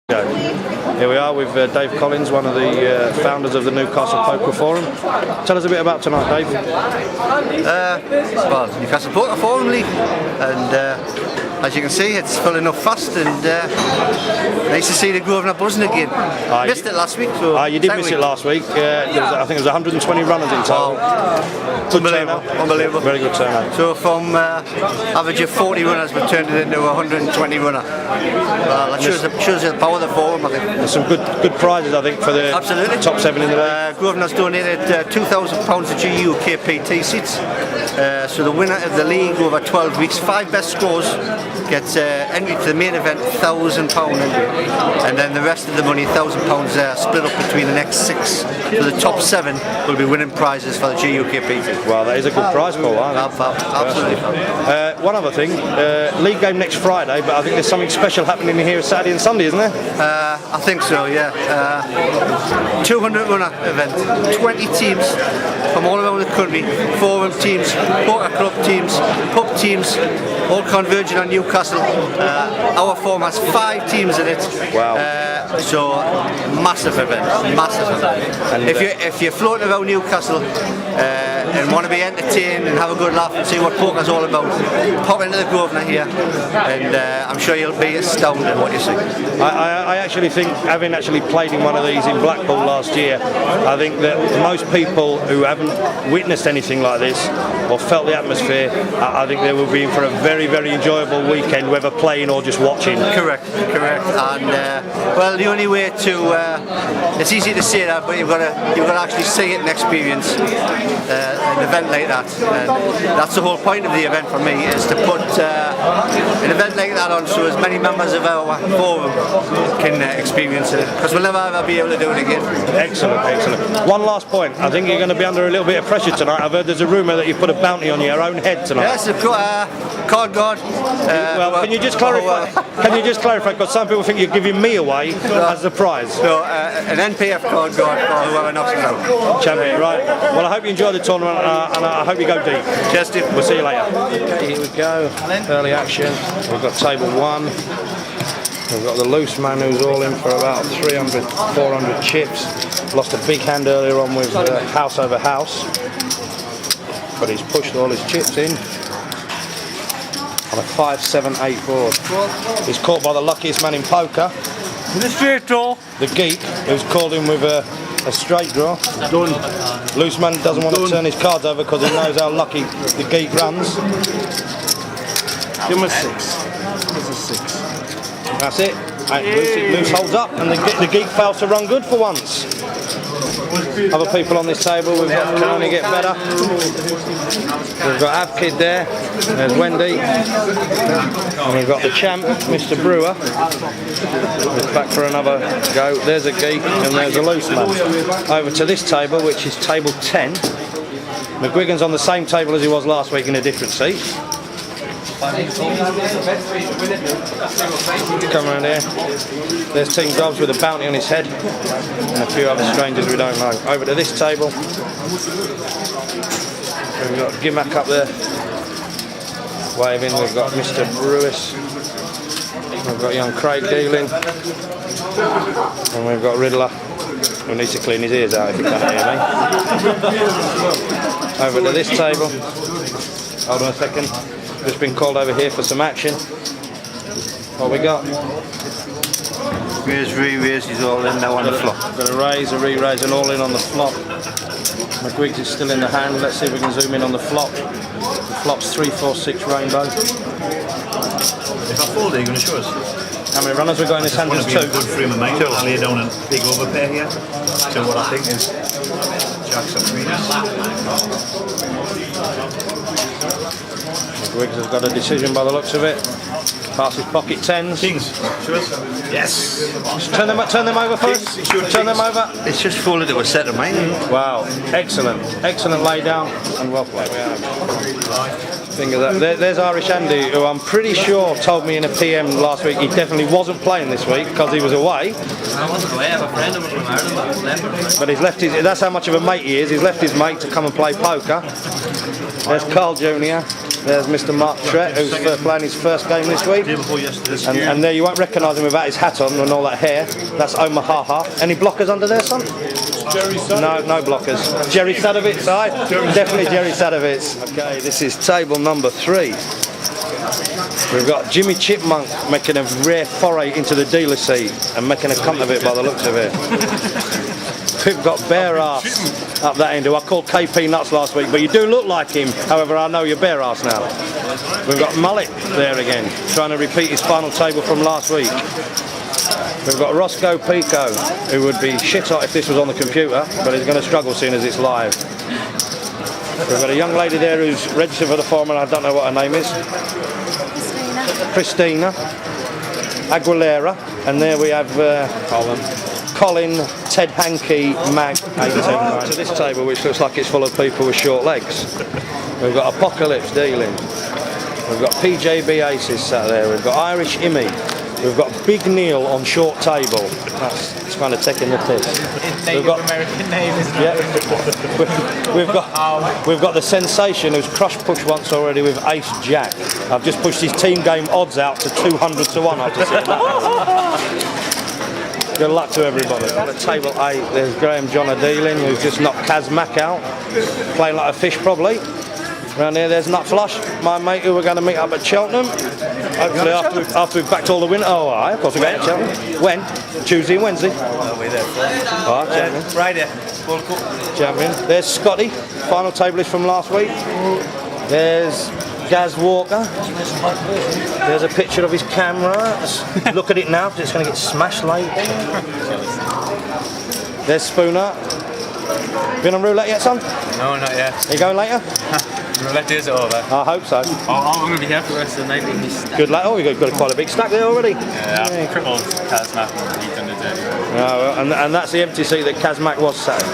Here we are with Dave Collins, one of the founders of the Newcastle Poker Forum. Tell us a bit about tonight, Dave. Well, Newcastle Poker Forum League, and as you can see, it's filling up fast, and nice to see the Grosvenor buzzing again. Missed it last week. So you did miss it last week. I think it was 120 runners in total. Unbelievable. Very good turnout. So from average of 40 runners, we turned it into a 120 runner. Well, that shows the power of the forum, I think. There's some good prizes, I think, for the top 7 in the league. Grosvenor's donated £2,000 to GUKPT seats. So the winner of the league over 12 weeks, 5 best scores, gets entry to the main event, £1,000 entry, and then the rest of the money, £1,000, split up between the next 6. So the top 7 will be winning prizes for the GUKPT. Well, that is a good prize pool, isn't it? Absolutely. One other thing, league game next Friday, but I think there's something special happening here Saturday and Sunday, isn't there? I think so, yeah. 200 runner event, 20 teams from all around the country, forum teams, poker club teams, pub teams, all converging on Newcastle. Our forum has 5 teams in it. Wow. So massive event. And if you're floating around Newcastle and want to be entertained and have a good laugh and see what poker's all about, pop into the Grosvenor here, and I'm sure you'll be astounded at what you see. I actually think, having actually played in one of these in Blackpool last year, I think that most people who haven't witnessed anything like this or felt the atmosphere, I think they will be in for a very, very enjoyable weekend, whether playing or just watching. Correct. And well, the only way to it's easy to say that, but you've got to actually see it and experience an event like that. And that's the whole point of the event for me, is to put an event like that on so as many members of our forum can experience it, because we'll never ever be able to do it again. Excellent. One last point. I think you're going to be under a little bit of pressure tonight. I've heard there's a rumour that you put a bounty on your own head tonight. Yes, of course. Card guard. Well, can you just clarify? Can you just clarify? Because some people think you're giving me away as the prize. So an NPF card guard for whoever knocks it out. Champion, right? Well, I hope you enjoy the tournament, and I hope you go deep. Cheers, Steve. We'll see you later. Here we go. Early action. We've got table 1. We've got the loose man who's all in for about 300, 400 chips. Lost a big hand earlier on with house over house, but he's pushed all his chips in on a 5-7-8 board. He's caught by the luckiest man in poker, The straight draw. the geek, who's called him with a straight draw. Done. Loose man doesn't want to turn his cards over because he knows how lucky the geek runs. Give him a 6. There's a 6. That's it. Loose holds up, and the geek fails to run good for once. Other people on this table, we've got Can Only Get Better. We've got Avkid there. There's Wendy. And we've got the champ, Mr. Brewer. He's back for another go. There's a geek and there's a loose man. Over to this table, which is table 10. McGuigan's on the same table as he was last week in a different seat. Come around here. There's Team Dobbs with a bounty on his head, and a few other strangers we don't know. Over to this table, we've got Gimac up there waving. We've got Mr. Brewis. We've got young Craig dealing, and we've got Riddler, who needs to clean his ears out if he can't hear me. Over to this table. Hold on a second. Just been called over here for some action. What we got? Raise, re-raise, he's all in now on the flop. Got a raise, a re-raise, and all in on the flop. McGuigs is still in the hand. Let's see if we can zoom in on the flop. The flop's 3-4-6 rainbow. If I fold, are you going to show us? How many runners we got in this hand? I want There's to be in a 2. good frame of mind. I'll lay down a big overpair here. So what I think is jacks and queens. McGuigs has got a decision by the looks of it. Passes pocket 10s. Kings. Show us. Yes. Just turn them over first. Turn them over. It's just folded to a set of mine. Wow, excellent lay down, and well played. Think of that. There's Irish Andy, who I'm pretty sure told me in a PM last week he definitely wasn't playing this week because he was away. I wasn't away. I have a friend who was from Ireland, but was left. But he's left his. That's how much of a mate he is. He's left his mate to come and play poker. There's Carl Jr. There's Mr. Mark Trett, who's playing his first game this week. Day before yesterday. And there you won't recognise him without his hat on and all that hair. That's Omaha. Any blockers under there, son? No blockers. Jerry Sadovitz, aye? Definitely Jerry Sadovitz. Okay, this is table number 3. We've got Jimmy Chipmunk making a rare foray into the dealer seat and making a cunt of it by the looks of it. We've got Bare Ass up that end, who I called KP Nuts last week, but you do look like him. However, I know you're Bare Ass now. We've got Mullet there again, trying to repeat his final table from last week. We've got Roscoe Pico, who would be shit hot if this was on the computer, but he's going to struggle seeing as it's live. We've got a young lady there who's registered for the forum, and I don't know what her name is. Christina Aguilera, and there we have Colin Ted Hankey Mag 18. To this table, which looks like it's full of people with short legs. We've got Apocalypse dealing. We've got PJB Aces sat there. We've got Irish Immy. We've got Big Neil on short table. That's kind of taking the piss. We've got American name, isn't it? Yeah. We've got the sensation who's crushed push once already with Ace Jack. I've just pushed his team game odds out to 200 to 1 after seeing that. Good luck to everybody. At table 8, there's Graham John dealing, who's just knocked Kaz Mack out, playing like a fish probably. Around here, there's Nut Flush, my mate who we're going to meet up at Cheltenham. Hopefully after we've backed all the win. Oh, aye, of course we're going to Cheltenham. When? Tuesday and Wednesday. We're there. Oh, champion. Friday. World Cup. Champion. There's Scotty. Final table is from last week. There's Gaz Walker. There's a picture of his camera. Look at it now because it's going to get smashed later. There's Spooner. Been on roulette yet, son? No, not yet. Are you going later? Roulette is over. I hope so. I'm going to be here for the rest of the night. Good luck. Oh, you've got quite a big stack there already. Yeah, I've tripled Kaz Mack and he's done the day. And that's the empty seat that Kaz Mack was sat in.